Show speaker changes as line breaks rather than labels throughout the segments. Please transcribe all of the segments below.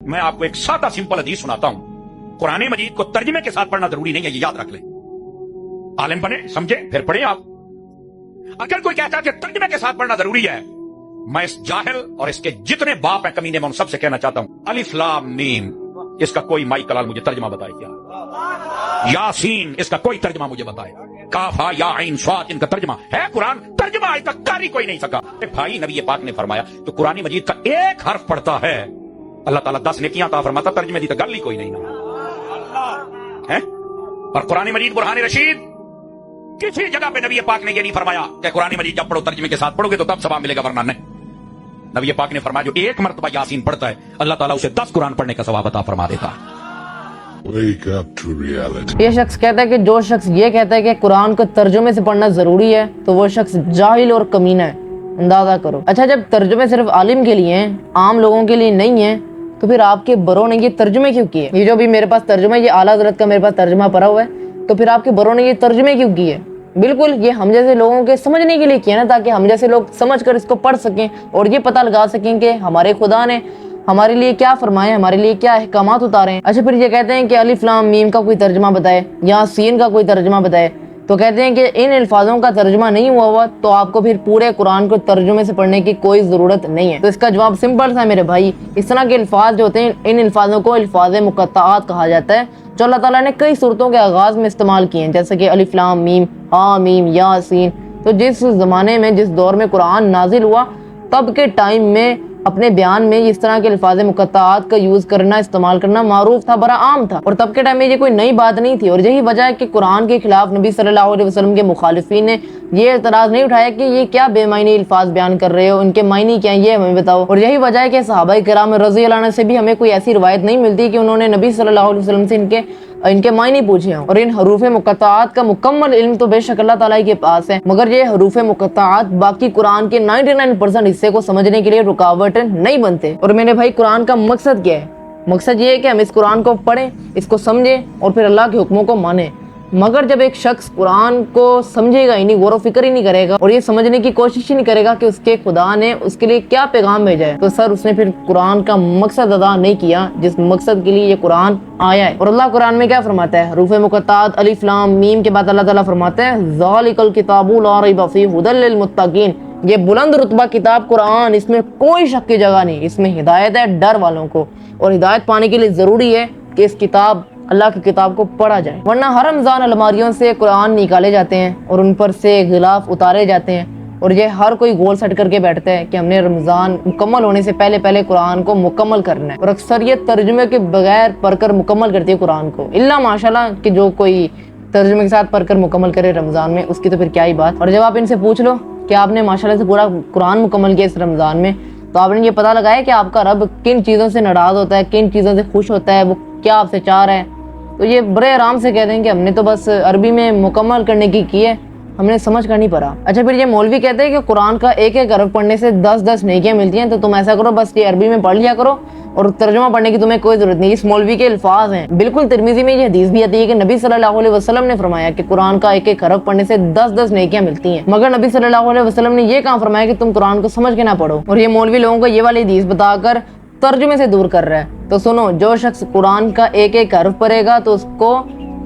मैं आपको एक सादा सिंपल हदीस सुनाता हूं। कुरान मजीद को तर्जमे के साथ पढ़ना जरूरी नहीं है, ये याद रख ले। आलिम बने, समझे, फिर पढ़े आप। अगर कोई कहता है कि तर्जमे के साथ पढ़ना जरूरी है, मैं इस जाहिल और इसके जितने बाप हैं कमीने, मैं उन सबसे कहना चाहता हूं, अलिफ लाम मीम इसका कोई माई कलाल मुझे तर्जमा बताए क्या? यासीन इसका कोई तर्जमा मुझे बताए? काफा या आइन स्वाद इनका तर्जमा है? कुरान तर्जमा आज तक कर ही कोई नहीं सका। भाई नबी पाक ने फरमाया तो कुरान मजीद का एक हर्फ पढ़ता है, अल्लाह ताला 10 नेकियां अता फरमाता। तर्जमे दी तो गल ही कोई नहीं ना है। और कुरान मजीद बुरहान रशीद किसी जगह पे नबी पाक ने ये नहीं फरमाया कि कुरान मजीद जब पढ़ो तर्जमे के साथ पढ़ोगे तो तब सवाब मिलेगा, वरना नहीं। नबी पाक ने फरमाया जो एक मर्तबा यासीन पढ़ता है अल्लाह ताला उसे 10 कुरान पढ़ने का सवाब अता फरमा देता है।
Wake up to reality.
ये शख्स कहता है कि जो शख्स ये कहता है कि कुरान को तर्जुमे से पढ़ना जरूरी है तो वो शख्स जाहिल और कमीना है। अंदाजा करो। अच्छा, जब तर्जुमे सिर्फ आलिम के लिए हैं, आम लोगों के लिए नहीं है, तो फिर आपके बड़ों ने ये तर्जुमे क्यों किए? ये जो भी मेरे पास तर्जुमा है, ये आला हज़रत का मेरे पास तर्जुमा पड़ा हुआ है, तो फिर आपके बड़ों ने ये तर्जुमे क्यों किए? बिल्कुल ये हम जैसे लोगों के समझने के लिए किया ना, ताकि हम जैसे लोग समझ कर इसको पढ़ सकें और ये पता लगा सकें कि हमारे खुदा ने हमारे लिए क्या फरमाए, हमारे लिए क्या अहकामात उतारे हैं। अच्छा, फिर ये कहते हैं कि अलिफ लाम मीम का कोई तर्जमा बताए, यासीन का कोई तर्जमा बताए, तो कहते हैं कि इन अल्फाजों का तर्जमा नहीं हुआ तो आपको फिर पूरे कुरान को तर्जुमे से पढ़ने की कोई ज़रूरत नहीं है। तो इसका जवाब सिंपल सा है मेरे भाई, इस तरह के अल्फाज जो होते हैं इन अल्फाजों को अल्फाज मुक़त्तआत कहा जाता है, जो अल्लाह ताला ने कई सूरतों के आगाज़ में इस्तेमाल किए हैं, जैसे कि अलिफ लाम मीम, आमीम, यासीन। तो जिस ज़माने में जिस दौर में कुरान नाजिल हुआ तब के टाइम में अपने बयान में इस तरह के अल्फाज मुक़त्तआत का यूज़ करना, इस्तेमाल करना मारूफ था, बड़ा आम था, और तब के टाइम में ये कोई नई बात नहीं थी। और यही वजह है कि कुरान के खिलाफ नबी सल्लल्लाहु अलैहि वसल्लम के मुखालिफिन ने ये एतराज़ नहीं उठाया कि ये क्या बेमायनी अल्फाज बयान कर रहे हो, इनके मायने क्या है ये हमें बताओ। और यही वजह है कि सहाबाए किराम रज़ियल्लाहु अन्हुम से भी हमें कोई ऐसी रिवायत नहीं मिलती कि उन्होंने नबी सल्लल्लाहु अलैहि वसल्लम से इनके मायने पूछे हों। और इन हरूफ मुक़त्तआत का मुकम्मल इल्म तो बेशक अल्लाह ताला के पास है, मगर ये हरूफ मुक़त्तआत बाकी कुरान के 99% हिस्से को समझने के लिए रुकावट नहीं बनते। और मेरे भाई कुरान का मकसद क्या है? मकसद ये है कि हम इस कुरान को पढ़ें, इसको समझें और फिर अल्लाह के हुक्मों को मानें। मगर जब एक शख्स कुरान को समझेगा ही नहीं, गौर व फिक्र ही नहीं करेगा और ये समझने की कोशिश ही नहीं करेगा कि उसके खुदा ने उसके लिए क्या पैगाम भेजा है, तो सर उसने फिर कुरान का मकसद अदा नहीं किया जिस मकसद के लिए ये कुरान आया है। और अल्लाह कुरान में क्या फरमाता है? हरूफ मुक़त्तआत अलिफ लाम मीम के बाद अल्लाह ताला फरमाता है ज़ालिकल किताबु ला रैब फीह हुदल लिल मुत्तकीन। ये बुलंद रुतबा किताब कुरान, इसमें कोई शक की जगह नहीं, इसमें हिदायत है डर वालों को। और हिदायत पाने के लिए जरूरी है कि इस किताब अल्लाह की किताब को पढ़ा जाए, वरना हर रमज़ान अलमारियों से कुरान निकाले जाते हैं और उन पर से गिलाफ उतारे जाते हैं। और ये हर कोई गोल सेट करके बैठता है कि हमने रमज़ान मुकम्मल होने से पहले पहले कुरान को मुकम्मल करना है, और अक्सर ये तर्जुमे के बगैर पढ़कर मुकम्मल करती है कुरान को, इल्ला माशाल्लाह कि जो कोई तर्जुमे के साथ पढ़कर मुकम्मल करे रमज़ान में, उसकी तो फिर क्या ही बात। और जब आप इनसे पूछ लो कि आपने माशाल्लाह से पूरा कुरान मुकम्मल किया इस रमज़ान में, तो आपने ये पता लगाया कि आपका रब किन चीज़ों से नाराज़ होता है, किन चीज़ों से खुश होता है, वो क्या आपसे चाह रहा है, तो ये बड़े आराम से कह दें कि हमने तो बस अरबी में मुकम्मल करने की है, हमने समझ कर नहीं पढ़ा। अच्छा, फिर ये मौलवी कहते हैं कि कुरान का एक एक हरफ पढ़ने से 10-10 नेकियां मिलती हैं, तो तुम ऐसा करो बस ये अरबी में पढ़ लिया करो और तर्जुमा पढ़ने की तुम्हें कोई जरूरत नहीं। इस मौलवी के अल्फाज हैं। बिल्कुल तिरमिज़ी में ये हदीस भी आती है कि नबी सल्लल्लाहु अलैहि वसल्लम ने फरमाया कि कुरान का एक एक हरफ पढ़ने से 10-10 नेकियां मिलती हैं, मगर नबी सल्लल्लाहु अलैहि वसल्लम ने ये कहाँ फरमाया कि तुम कुरान को समझ के ना पढ़ो। और ये मौलवी लोगों को ये वाली हदीस बताकर तर्जुमे से दूर कर रहा है। तो सुनो, जो शख्स कुरान का एक एक हर्फ पढ़ेगा तो उसको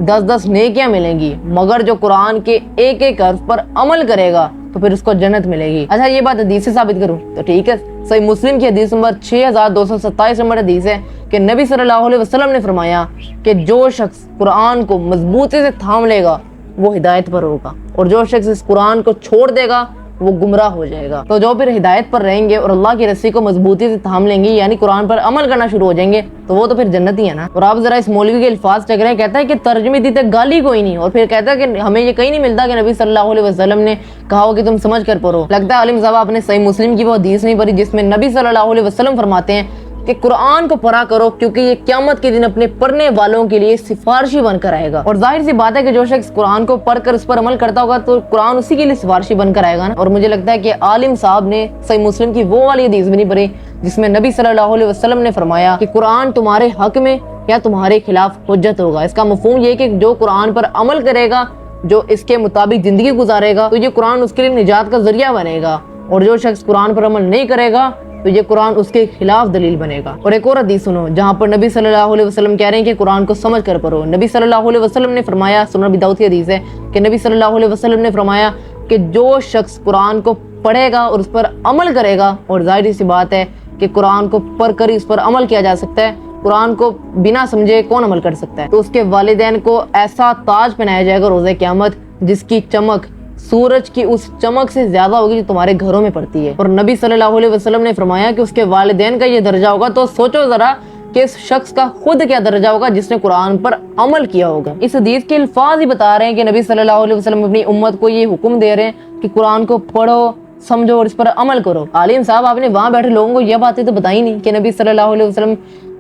10-10 नेकियां मिलेंगी, मगर जो कुरान के एक एक हर्फ पर अमल करेगा तो फिर उसको जन्नत मिलेगी। अच्छा, ये बात हदीस से साबित करूं तो ठीक है, सही मुस्लिम की हदीस नंबर 6227 नंबर हदीस है कि नबी सल्लल्लाहु अलैहि वसल्लम ने फरमाया कि जो शख्स कुरान को मजबूती से थाम लेगा वो हिदायत पर होगा, और जो शख्स इस कुरान को छोड़ देगा वो गुमराह हो जाएगा। तो जो फिर हिदायत पर रहेंगे और अल्लाह की रस्सी को मजबूती से थाम लेंगे, यानी कुरान पर अमल करना शुरू हो जाएंगे, तो वो तो फिर जन्नत ही है ना। और आप जरा इस मौलवी के अल्फाज चेक रहे, कहता है कि तर्जुमे दी तक गाली कोई नहीं, और फिर कहता है कि हमें ये कहीं नहीं मिलता कि नबी सल्लल्लाहु अलैहि वसल्लम ने कहा हो कि तुम समझ कर पढ़ो। लगता है आलिम साहब आपने सही मुस्लिम की वो हदीस नहीं पढ़ी जिसमें नबी सल्लल्लाहु अलैहि वसल्लम फरमाते हैं कि कुरान को पढ़ा करो क्योंकि ये क़यामत के दिन अपने पढ़ने वालों के लिए सिफारिशी बनकर आएगा। और जाहिर सी बात है कि जो शख्स कुरान को पढ़कर उस पर अमल करता होगा तो कुरान उसी के लिए सिफारिशी बनकर आएगा ना। और मुझे लगता है कि आलिम साहब ने सही मुस्लिम की वो वाली हदीस भी नहीं पढ़ी जिसमें नबी सल्लल्लाहु अलैहि वसल्लम ने फरमाया कि कुरान तुम्हारे हक में या तुम्हारे खिलाफ हुज्जत होगा। इसका मफहूम ये कि जो कुरान पर अमल करेगा, जो इसके मुताबिक जिंदगी गुजारेगा, तो ये कुरान उसके लिए निजात का जरिया बनेगा, और जो शख्स कुरान पर अमल नहीं करेगा تو یہ قرآن اس کے خلاف دلیل بنے گا۔ اور ایک اور حدیث سنو جہاں پر نبی صلی اللہ علیہ وسلم کہہ رہے ہیں کہ قرآن کو سمجھ کر پڑھو۔ نبی صلی اللہ علیہ وسلم نے فرمایا، سنن ابی داؤد کی حدیث ہے کہ نبی صلی اللہ علیہ وسلم نے فرمایا کہ جو شخص قرآن کو پڑھے گا اور اس پر عمل کرے گا، اور ظاہر سی بات ہے کہ قرآن کو پڑھ کر ہی اس پر عمل کیا جا سکتا ہے، قرآن کو بنا سمجھے کون عمل کر سکتا ہے، تو اس کے والدین کو ایسا تاج پہنایا جائے گا روز قیامت جس کی چمک سورج کی اس چمک سے زیادہ ہوگی جو تمہارے گھروں میں پڑتی ہے۔ اور نبی صلی اللہ علیہ وسلم نے فرمایا کہ اس کے والدین کا یہ درجہ ہوگا، تو سوچو ذرا کہ اس شخص کا خود کیا درجہ ہوگا جس نے قرآن پر عمل کیا ہوگا۔ اس حدیث کے الفاظ ہی بتا رہے ہیں کہ نبی صلی اللہ علیہ وسلم اپنی امت کو یہ حکم دے رہے ہیں کہ قرآن کو پڑھو، سمجھو اور اس پر عمل کرو۔ عالم صاحب آپ نے وہاں بیٹھے لوگوں کو یہ باتیں تو بتائی نہیں کہ نبی صلی اللہ علیہ وسلم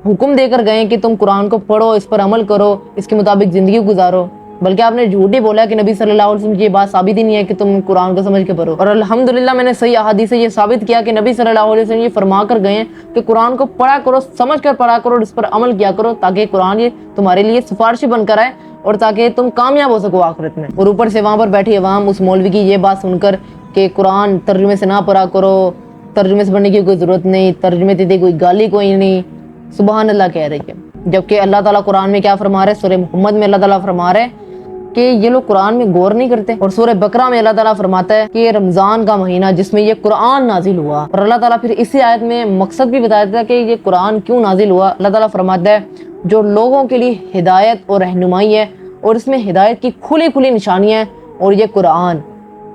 حکم دے کر گئے کہ تم قرآن کو پڑھو، اس پر عمل کرو، اس کے مطابق زندگی گزارو، بلکہ آپ نے جھوٹ ہی بولا کہ نبی صلی اللہ علیہ وسلم کی یہ بات ثابت ہی نہیں ہے کہ تم قرآن کو سمجھ کے پڑھو۔ اور الحمدللہ میں نے صحیح احادیث سے یہ ثابت کیا کہ نبی صلی اللہ علیہ وسلم یہ فرما کر گئے ہیں کہ قرآن کو پڑھا کرو، سمجھ کر پڑھا کرو اور اس پر عمل کیا کرو، تاکہ قرآن یہ تمہارے لیے سفارشی بن کر آئے اور تاکہ تم کامیاب ہو سکو آخرت میں۔ اور اوپر سے وہاں پر بیٹھی عوام اس مولوی کی یہ بات سن کر کہ قرآن ترجمے سے نہ پڑھا کرو، ترجمے سے پڑھنے کی کوئی ضرورت نہیں، ترجمے تھی کوئی گالی کوئی نہیں، سبحان اللہ کہہ رہی ہے، جبکہ اللہ تعالیٰ قرآن میں کیا فرما رہے ہیں؟ سورہ محمد میں اللہ تعالیٰ فرما رہے ہیں کہ یہ لوگ قرآن میں غور نہیں کرتے، اور سورہ بقرہ میں اللہ تعالیٰ فرماتا ہے کہ یہ رمضان کا مہینہ جس میں یہ قرآن نازل ہوا، اور اللہ تعالیٰ پھر اسی آیت میں مقصد بھی بتاتا ہے کہ یہ قرآن کیوں نازل ہوا۔ اللہ تعالیٰ فرماتا ہے جو لوگوں کے لیے ہدایت اور رہنمائی ہے، اور اس میں ہدایت کی کھلی کھلی نشانیاں ہیں، اور یہ قرآن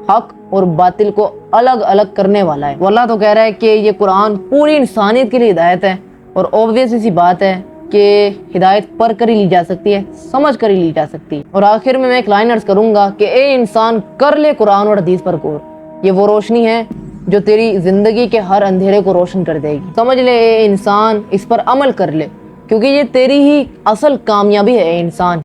حق اور باطل کو الگ الگ کرنے والا ہے۔ وہ اللہ تو کہہ رہا ہے کہ یہ قرآن پوری انسانیت کے لیے ہدایت ہے، اور اوبویس سی بات ہے کہ ہدایت پڑھ کر ہی لی جا سکتی ہے، سمجھ کر ہی لی جا سکتی ہے۔ اور آخر میں ایک لائن عرض کروں گا کہ اے انسان کر لے قرآن اور حدیث پر غور، یہ وہ روشنی ہے جو تیری زندگی کے ہر اندھیرے کو روشن کر دے گی۔ سمجھ لے اے انسان، اس پر عمل کر لے، کیونکہ یہ تیری ہی اصل کامیابی ہے اے انسان۔